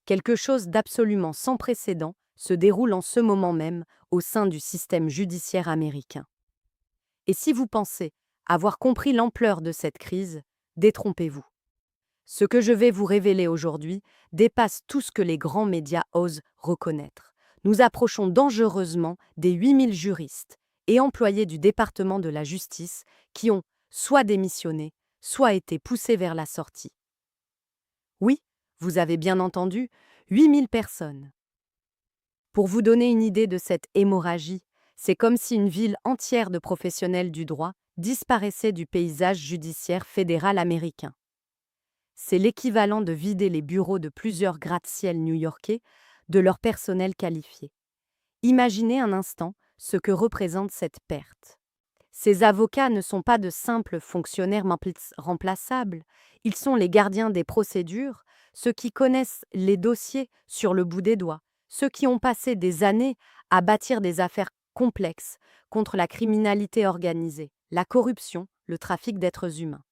Quelque chose d'absolument sans précédent se déroule en ce moment même au sein du système judiciaire américain. Et si vous pensez avoir compris l'ampleur de cette crise, détrompez-vous. Ce que je vais vous révéler aujourd'hui dépasse tout ce que les grands médias osent reconnaître. Nous approchons dangereusement des 8000 juristes et employés du département de la justice qui ont soit démissionné, soit été poussés vers la sortie. Oui, vous avez bien entendu, 8000 personnes. Pour vous donner une idée de cette hémorragie, c'est comme si une ville entière de professionnels du droit disparaissait du paysage judiciaire fédéral américain. C'est l'équivalent de vider les bureaux de plusieurs gratte-ciel new-yorkais de leur personnel qualifié. Imaginez un instant ce que représente cette perte. Ces avocats ne sont pas de simples fonctionnaires remplaçables, ils sont les gardiens des procédures, ceux qui connaissent les dossiers sur le bout des doigts, ceux qui ont passé des années à bâtir des affaires complexes contre la criminalité organisée, la corruption, le trafic d'êtres humains.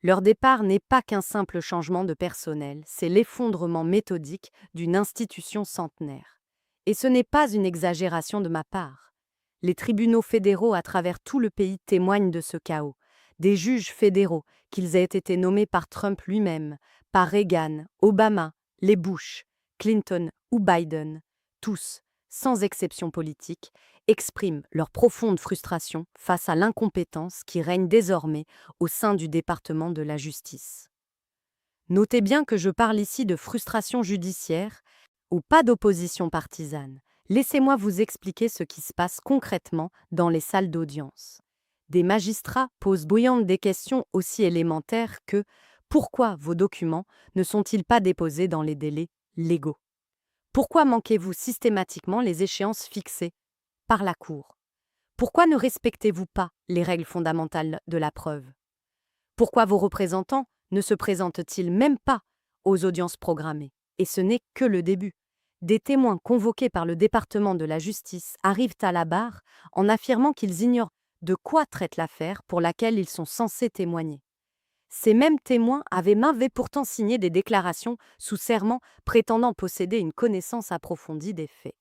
Leur départ n'est pas qu'un simple changement de personnel, c'est l'effondrement méthodique d'une institution centenaire. Et ce n'est pas une exagération de ma part. Les tribunaux fédéraux à travers tout le pays témoignent de ce chaos. Des juges fédéraux, qu'ils aient été nommés par Trump lui-même, par Reagan, Obama, les Bush, Clinton ou Biden, tous, sans exception politique, expriment leur profonde frustration face à l'incompétence qui règne désormais au sein du département de la justice. Notez bien que je parle ici de frustration judiciaire ou pas d'opposition partisane. Laissez-moi vous expliquer ce qui se passe concrètement dans les salles d'audience. Des magistrats posent bouillantes des questions aussi élémentaires que pourquoi vos documents ne sont-ils pas déposés dans les délais légaux? Pourquoi manquez-vous systématiquement les échéances fixées par la Cour? Pourquoi ne respectez-vous pas les règles fondamentales de la preuve? Pourquoi vos représentants ne se présentent-ils même pas aux audiences programmées? Et ce n'est que le début. Des témoins convoqués par le département de la justice arrivent à la barre en affirmant qu'ils ignorent de quoi traite l'affaire pour laquelle ils sont censés témoigner. Ces mêmes témoins avaient pourtant signé des déclarations sous serment prétendant posséder une connaissance approfondie des faits.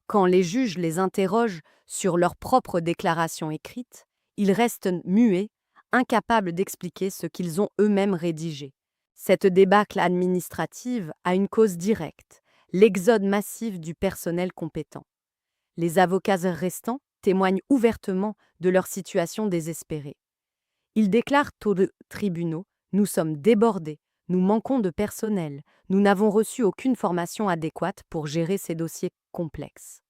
Quand les juges les interrogent sur leurs propres déclarations écrites, ils restent muets, incapables d'expliquer ce qu'ils ont eux-mêmes rédigé. Cette débâcle administrative a une cause directe, l'exode massif du personnel compétent. Les avocats restants témoignent ouvertement de leur situation désespérée. Ils déclarent aux tribunaux « Nous sommes débordés, nous manquons de personnel, nous n'avons reçu aucune formation adéquate pour gérer ces dossiers complexes. »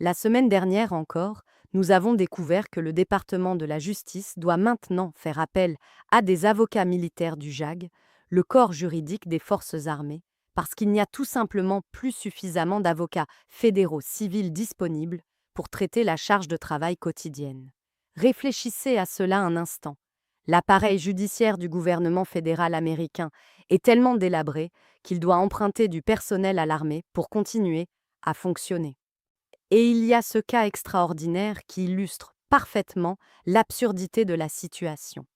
La semaine dernière encore, nous avons découvert que le département de la justice doit maintenant faire appel à des avocats militaires du JAG, le corps juridique des forces armées, parce qu'il n'y a tout simplement plus suffisamment d'avocats fédéraux civils disponibles pour traiter la charge de travail quotidienne. Réfléchissez à cela un instant. L'appareil judiciaire du gouvernement fédéral américain est tellement délabré qu'il doit emprunter du personnel à l'armée pour continuer à fonctionner. Et il y a ce cas extraordinaire qui illustre parfaitement l'absurdité de la situation.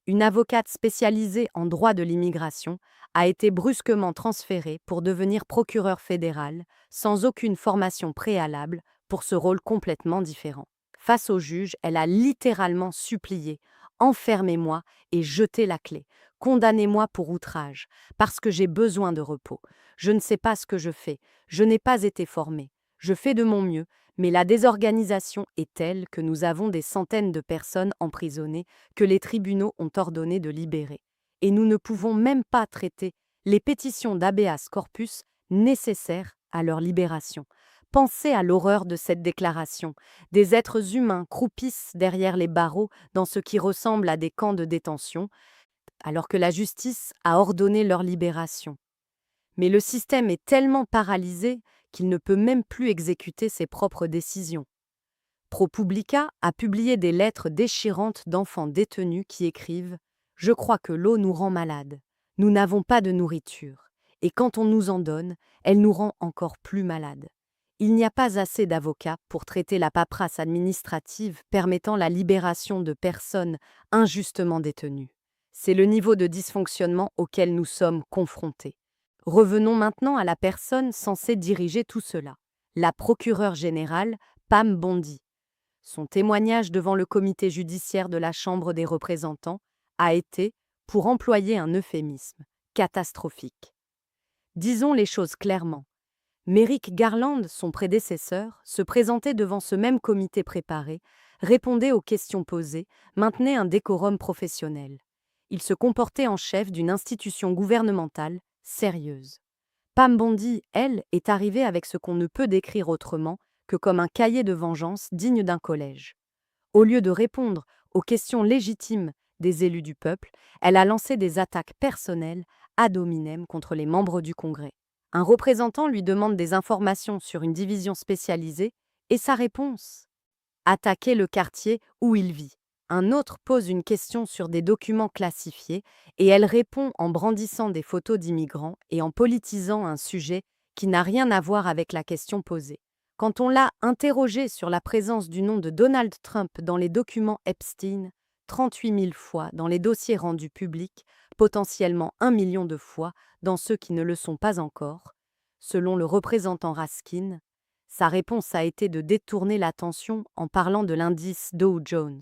Une avocate spécialisée en droit de l'immigration a été brusquement transférée pour devenir procureure fédérale, sans aucune formation préalable pour ce rôle complètement différent. Face au juge, elle a littéralement supplié « Enfermez-moi et jetez la clé. Condamnez-moi pour outrage, parce que j'ai besoin de repos. Je ne sais pas ce que je fais. Je n'ai pas été formée. Je fais de mon mieux, mais la désorganisation est telle que nous avons des centaines de personnes emprisonnées que les tribunaux ont ordonné de libérer. Et nous ne pouvons même pas traiter les pétitions d'habeas corpus nécessaires à leur libération. » Pensez à l'horreur de cette déclaration. Des êtres humains croupissent derrière les barreaux dans ce qui ressemble à des camps de détention, alors que la justice a ordonné leur libération. Mais le système est tellement paralysé qu'il ne peut même plus exécuter ses propres décisions. ProPublica a publié des lettres déchirantes d'enfants détenus qui écrivent « Je crois que l'eau nous rend malades. Nous n'avons pas de nourriture. Et quand on nous en donne, elle nous rend encore plus malades. Il n'y a pas assez d'avocats pour traiter la paperasse administrative permettant la libération de personnes injustement détenues. C'est le niveau de dysfonctionnement auquel nous sommes confrontés. » Revenons maintenant à la personne censée diriger tout cela, la procureure générale Pam Bondi. Son témoignage devant le comité judiciaire de la Chambre des représentants a été, pour employer un euphémisme, catastrophique. Disons les choses clairement. Merrick Garland, son prédécesseur, se présentait devant ce même comité préparé, répondait aux questions posées, maintenait un décorum professionnel. Il se comportait en chef d'une institution gouvernementale sérieuse. Pam Bondi, elle, est arrivée avec ce qu'on ne peut décrire autrement que comme un cahier de vengeance digne d'un collège. Au lieu de répondre aux questions légitimes des élus du peuple, elle a lancé des attaques personnelles ad hominem contre les membres du Congrès. Un représentant lui demande des informations sur une division spécialisée et sa réponse: attaquer le quartier où il vit. Un autre pose une question sur des documents classifiés et elle répond en brandissant des photos d'immigrants et en politisant un sujet qui n'a rien à voir avec la question posée. Quand on l'a interrogée sur la présence du nom de Donald Trump dans les documents Epstein, 38 000 fois dans les dossiers rendus publics, potentiellement 1 million de fois dans ceux qui ne le sont pas encore, selon le représentant Raskin, sa réponse a été de détourner l'attention en parlant de l'indice Dow Jones.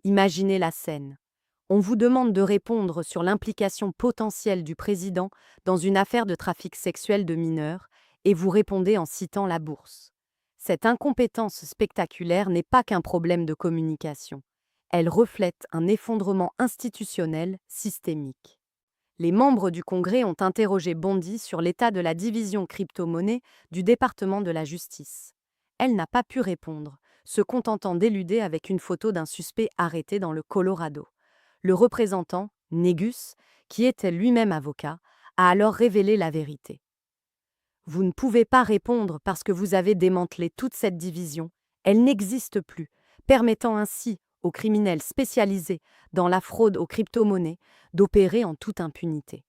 Imaginez la scène. On vous demande de répondre sur l'implication potentielle du président dans une affaire de trafic sexuel de mineurs et vous répondez en citant la bourse. Cette incompétence spectaculaire n'est pas qu'un problème de communication. Elle reflète un effondrement institutionnel systémique. Les membres du Congrès ont interrogé Bondi sur l'état de la division crypto-monnaie du département de la justice. Elle n'a pas pu répondre, se contentant d'éluder avec une photo d'un suspect arrêté dans le Colorado. Le représentant, Negus, qui était lui-même avocat, a alors révélé la vérité. Vous ne pouvez pas répondre parce que vous avez démantelé toute cette division. Elle n'existe plus, permettant ainsi aux criminels spécialisés dans la fraude aux crypto-monnaies d'opérer en toute impunité.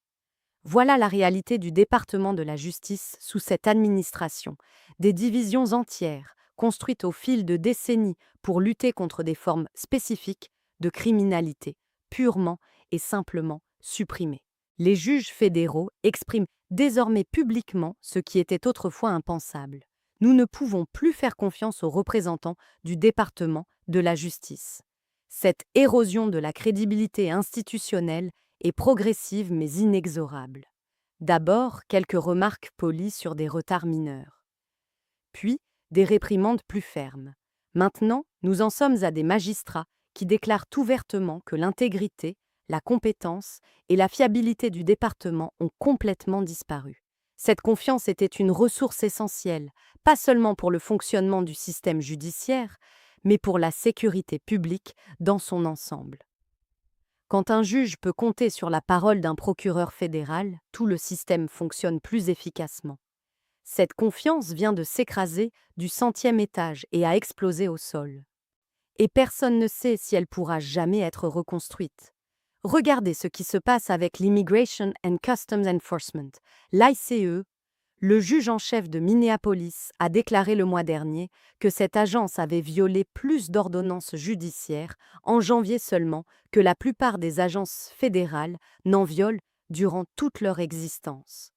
Voilà la réalité du département de la justice sous cette administration, des divisions entières construites au fil de décennies pour lutter contre des formes spécifiques de criminalité, purement et simplement supprimées. Les juges fédéraux expriment désormais publiquement ce qui était autrefois impensable. Nous ne pouvons plus faire confiance aux représentants du département de la justice. Cette érosion de la crédibilité institutionnelle est progressive mais inexorable. D'abord, quelques remarques polies sur des retards mineurs. Puis, des réprimandes plus fermes. Maintenant, nous en sommes à des magistrats qui déclarent ouvertement que l'intégrité, la compétence et la fiabilité du département ont complètement disparu. Cette confiance était une ressource essentielle, pas seulement pour le fonctionnement du système judiciaire, mais pour la sécurité publique dans son ensemble. Quand un juge peut compter sur la parole d'un procureur fédéral, tout le système fonctionne plus efficacement. Cette confiance vient de s'écraser du 100e étage et a explosé au sol. Et personne ne sait si elle pourra jamais être reconstruite. Regardez ce qui se passe avec l'Immigration and Customs Enforcement, l'ICE. Le juge en chef de Minneapolis a déclaré le mois dernier que cette agence avait violé plus d'ordonnances judiciaires en janvier seulement que la plupart des agences fédérales n'en violent durant toute leur existence.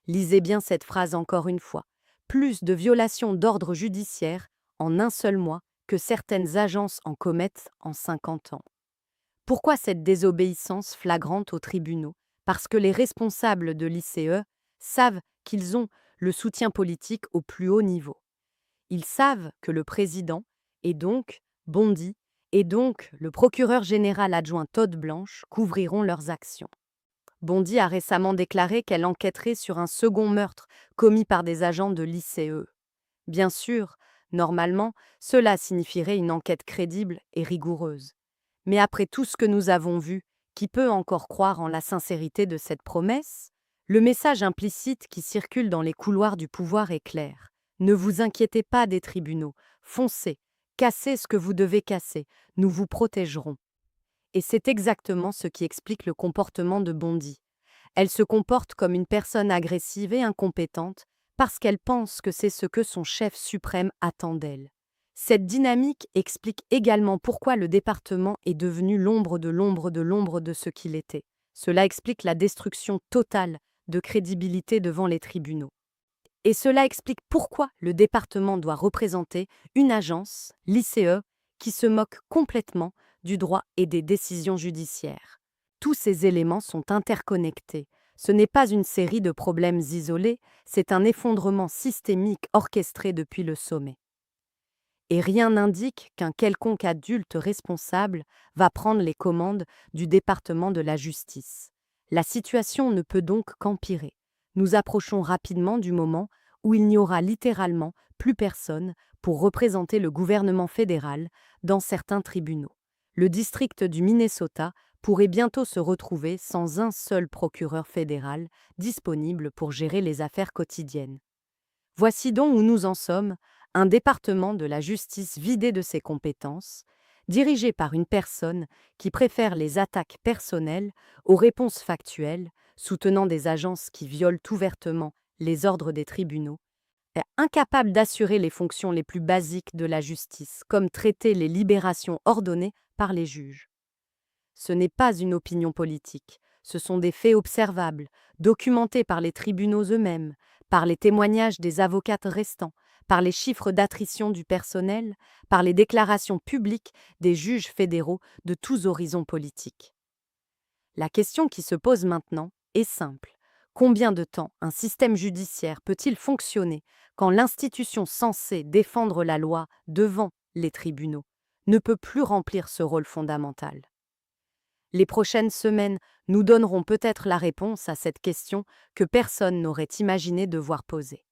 Lisez bien cette phrase encore une fois. Plus de violations d'ordre judiciaire en un seul mois que certaines agences en commettent en 50 ans. Pourquoi cette désobéissance flagrante aux tribunaux? Parce que les responsables de l'ICE savent qu'ils ont le soutien politique au plus haut niveau. Ils savent que le président, et donc Bondi, et donc le procureur général adjoint Todd Blanche couvriront leurs actions. Bondi a récemment déclaré qu'elle enquêterait sur un second meurtre commis par des agents de l'ICE. Bien sûr, normalement, cela signifierait une enquête crédible et rigoureuse. Mais après tout ce que nous avons vu, qui peut encore croire en la sincérité de cette promesse? Le message implicite qui circule dans les couloirs du pouvoir est clair. Ne vous inquiétez pas des tribunaux, foncez, cassez ce que vous devez casser, nous vous protégerons. Et c'est exactement ce qui explique le comportement de Bondi. Elle se comporte comme une personne agressive et incompétente parce qu'elle pense que c'est ce que son chef suprême attend d'elle. Cette dynamique explique également pourquoi le département est devenu l'ombre de ce qu'il était. Cela explique la destruction totale de crédibilité devant les tribunaux. Et cela explique pourquoi le département doit représenter une agence, l'ICE, qui se moque complètement du droit et des décisions judiciaires. Tous ces éléments sont interconnectés. Ce n'est pas une série de problèmes isolés, c'est un effondrement systémique orchestré depuis le sommet. Et rien n'indique qu'un quelconque adulte responsable va prendre les commandes du département de la justice. La situation ne peut donc qu'empirer. Nous approchons rapidement du moment où il n'y aura littéralement plus personne pour représenter le gouvernement fédéral dans certains tribunaux. Le district du Minnesota pourrait bientôt se retrouver sans un seul procureur fédéral disponible pour gérer les affaires quotidiennes. Voici donc où nous en sommes, un département de la justice vidé de ses compétences, dirigé par une personne qui préfère les attaques personnelles aux réponses factuelles, soutenant des agences qui violent ouvertement les ordres des tribunaux, est incapable d'assurer les fonctions les plus basiques de la justice, comme traiter les libérations ordonnées par les juges. Ce n'est pas une opinion politique, ce sont des faits observables, documentés par les tribunaux eux-mêmes, par les témoignages des avocates restants, par les chiffres d'attrition du personnel, par les déclarations publiques des juges fédéraux de tous horizons politiques. La question qui se pose maintenant est simple. Combien de temps un système judiciaire peut-il fonctionner quand l'institution censée défendre la loi devant les tribunaux ne peut plus remplir ce rôle fondamental? Les prochaines semaines nous donneront peut-être la réponse à cette question que personne n'aurait imaginé devoir poser.